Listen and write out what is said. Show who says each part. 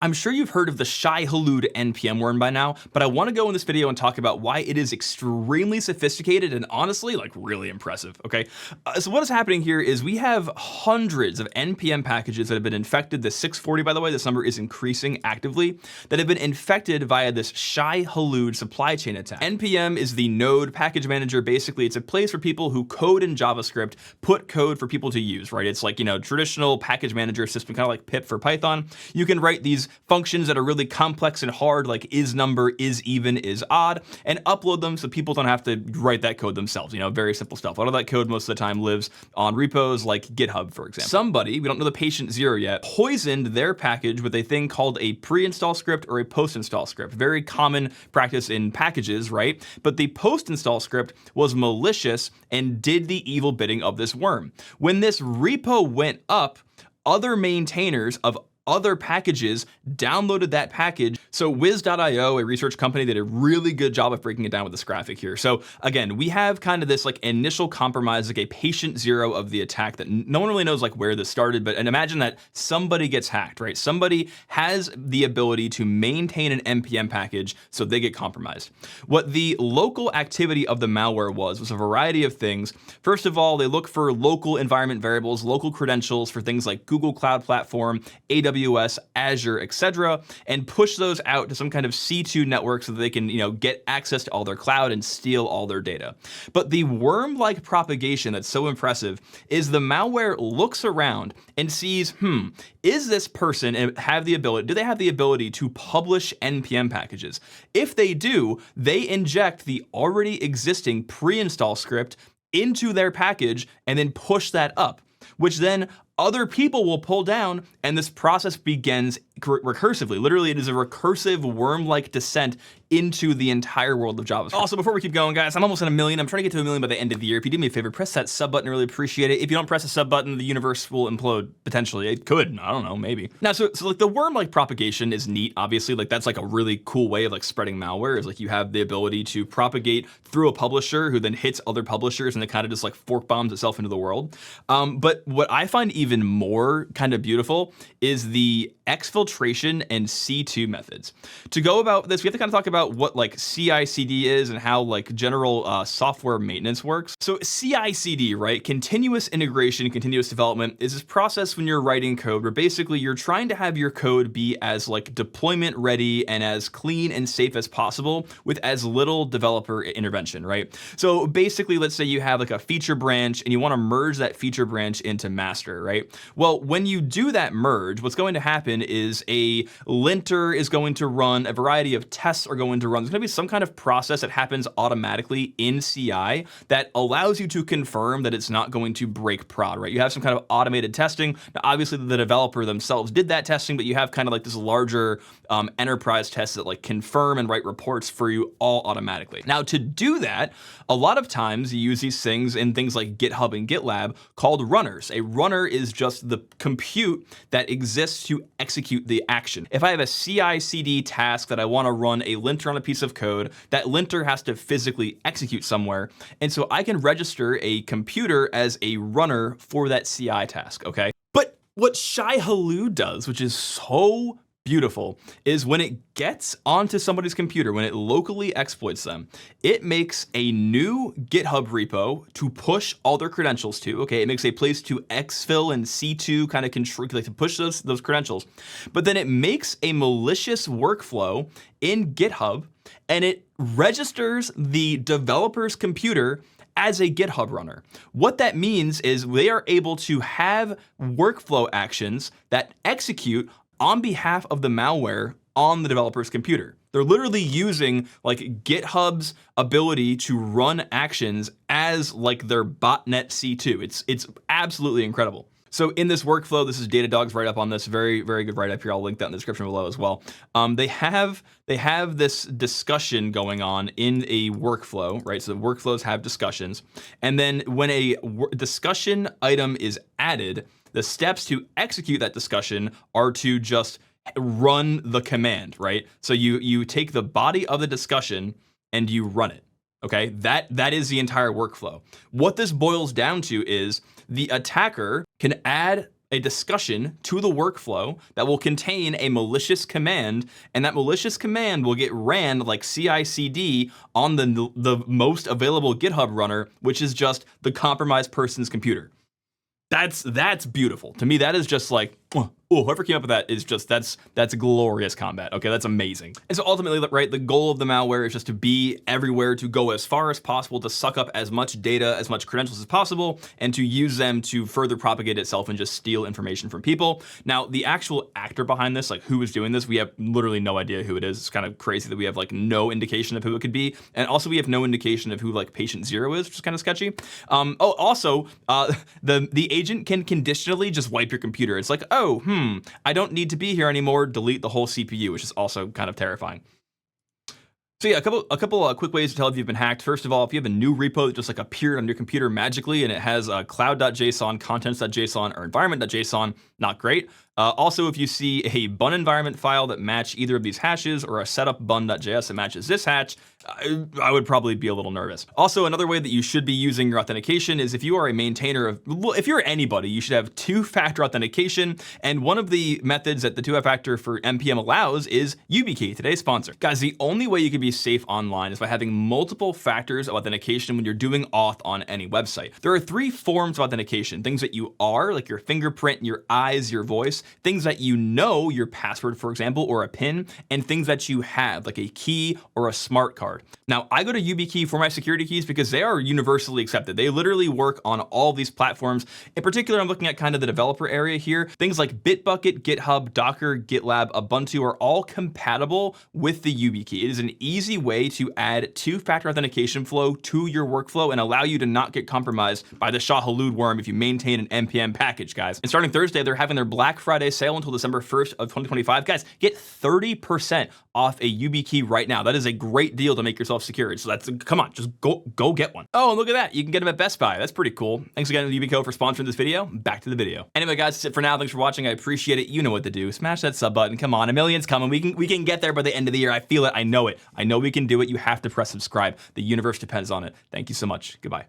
Speaker 1: I'm sure you've heard of the shai-hulud NPM worm by now, but I want to go in this video and talk about why it is extremely sophisticated and honestly, like really impressive, okay? So what is happening here is we have hundreds of NPM packages that have been infected. The 640, by the way, this number is increasing actively, that have been infected via this shai-hulud supply chain attack. NPM is the node package manager. Basically, it's a place for people who code in JavaScript, put code for people to use, right? It's like, traditional package manager system, kind of like pip for Python. You can write these functions that are really complex and hard, like is number, is even, is odd, and upload them so people don't have to write that code themselves. Very simple stuff. A lot of that code most of the time lives on repos like GitHub, for example. Somebody, we don't know the patient zero yet, poisoned their package with a thing called a pre-install script or a post-install script. Very common practice in packages, right? But the post-install script was malicious and did the evil bidding of this worm. When this repo went up, other maintainers of other packages downloaded that package. So Wiz.io, a research company, did a really good job of breaking it down with this graphic here. So again, we have kind of this like initial compromise, like a patient zero of the attack that no one really knows like where this started, and imagine that somebody gets hacked, right? Somebody has the ability to maintain an NPM package, so they get compromised. What the local activity of the malware was a variety of things. First of all, they look for local environment variables, local credentials for things like Google Cloud Platform, AWS, Azure, etc., and push those out to some kind of C2 network so that they can, get access to all their cloud and steal all their data. But the worm-like propagation that's so impressive is the malware looks around and sees, is this person do they have the ability to publish NPM packages? If they do, they inject the already existing pre-install script into their package and then push that up, which then other people will pull down, and this process begins recursively. Literally, it is a recursive worm-like descent into the entire world of JavaScript. Also, before we keep going, guys, I'm almost at 1 million. I'm trying to get to 1 million by the end of the year. If you do me a favor, press that sub button. I really appreciate it. If you don't press the sub button, the universe will implode, potentially. It could, I don't know, maybe. Now, so like the worm-like propagation is neat, obviously. Like that's like a really cool way of like spreading malware, is like you have the ability to propagate through a publisher who then hits other publishers, and it kind of just like fork bombs itself into the world. But what I find even more kind of beautiful is the exfiltration and C2 methods. To go about this, we have to kind of talk about what like CI/CD is and how like general software maintenance works. So CI/CD, right? Continuous integration, continuous development, is this process when you're writing code where basically you're trying to have your code be as like deployment ready and as clean and safe as possible with as little developer intervention, right? So basically, let's say you have like a feature branch and you want to merge that feature branch into master, right? Well, when you do that merge, what's going to happen is a linter is going to run, a variety of tests are going to run. There's going to be some kind of process that happens automatically in CI that allows you to confirm that it's not going to break prod, right? You have some kind of automated testing. Now, obviously, the developer themselves did that testing, but you have kind of like this larger enterprise test that like confirm and write reports for you all automatically. Now, to do that, a lot of times you use these things in things like GitHub and GitLab called runners. A runner is just the compute that exists to execute the action. If I have a CI/CD task that I want to run a linter on a piece of code, that linter has to physically execute somewhere. And so I can register a computer as a runner for that CI task, okay? But what shai-hulud does, which is so beautiful, is when it gets onto somebody's computer, when it locally exploits them, it makes a new GitHub repo to push all their credentials to. Okay, it makes a place to exfil and C2 kind of control, like to push those credentials. But then it makes a malicious workflow in GitHub, and it registers the developer's computer as a GitHub runner. What that means is they are able to have workflow actions that execute on behalf of the malware on the developer's computer. They're literally using like GitHub's ability to run actions as like their botnet C2. It's absolutely incredible. So in this workflow, this is Datadog's write-up on this, very, very good write-up here. I'll link that in the description below as well. They have this discussion going on in a workflow, right? So the workflows have discussions. And then when a discussion item is added, the steps to execute that discussion are to just run the command, right? So you take the body of the discussion and you run it. Okay, that is the entire workflow. What this boils down to is the attacker can add a discussion to the workflow that will contain a malicious command, and that malicious command will get ran like CI/CD on the most available GitHub runner, which is just the compromised person's computer. That's beautiful. To me, that is just like, oh, whoever came up with that is just, that's glorious combat. Okay, that's amazing. And so ultimately, right, the goal of the malware is just to be everywhere, to go as far as possible, to suck up as much data, as much credentials as possible, and to use them to further propagate itself and just steal information from people. Now, the actual actor behind this, like who is doing this, we have literally no idea who it is. It's kind of crazy that we have like no indication of who it could be. And also we have no indication of who like patient 0 is, which is kind of sketchy. The agent can conditionally just wipe your computer. It's like, oh, I don't need to be here anymore, delete the whole CPU, which is also kind of terrifying. So yeah, a couple quick ways to tell if you've been hacked. First of all, if you have a new repo that just like appeared on your computer magically and it has cloud.json, contents.json, or environment.json, not great. Also, if you see a bun environment file that match either of these hashes or a setup bun.js that matches this hash, I would probably be a little nervous. Also, another way that you should be using your authentication is if you are a maintainer of, well, if you're anybody, you should have two-factor authentication. And one of the methods that the two-factor for NPM allows is YubiKey, today's sponsor. Guys, the only way you can be safe online is by having multiple factors of authentication when you're doing auth on any website. There are 3 forms of authentication: things that you are, like your fingerprint, your eyes, your voice; things that you know, your password, for example, or a PIN; and things that you have, like a key or a smart card. Now, I go to YubiKey for my security keys because they are universally accepted. They literally work on all these platforms. In particular, I'm looking at kind of the developer area here. Things like Bitbucket, GitHub, Docker, GitLab, Ubuntu are all compatible with the YubiKey. It is an easy way to add two-factor authentication flow to your workflow and allow you to not get compromised by the shai-hulud worm if you maintain an NPM package, guys. And starting Thursday, they're having their Black Friday sale until December 1st of 2025. Guys, get 30% off a YubiKey right now. That is a great deal to make yourself secured. So that's, come on, just go get one. Oh, and look at that. You can get them at Best Buy. That's pretty cool. Thanks again to Yubico for sponsoring this video. Back to the video. Anyway, guys, that's it for now. Thanks for watching. I appreciate it. You know what to do. Smash that sub button. Come on, a million's coming. We can get there by the end of the year. I feel it. I know it. I know we can do it. You have to press subscribe. The universe depends on it. Thank you so much. Goodbye.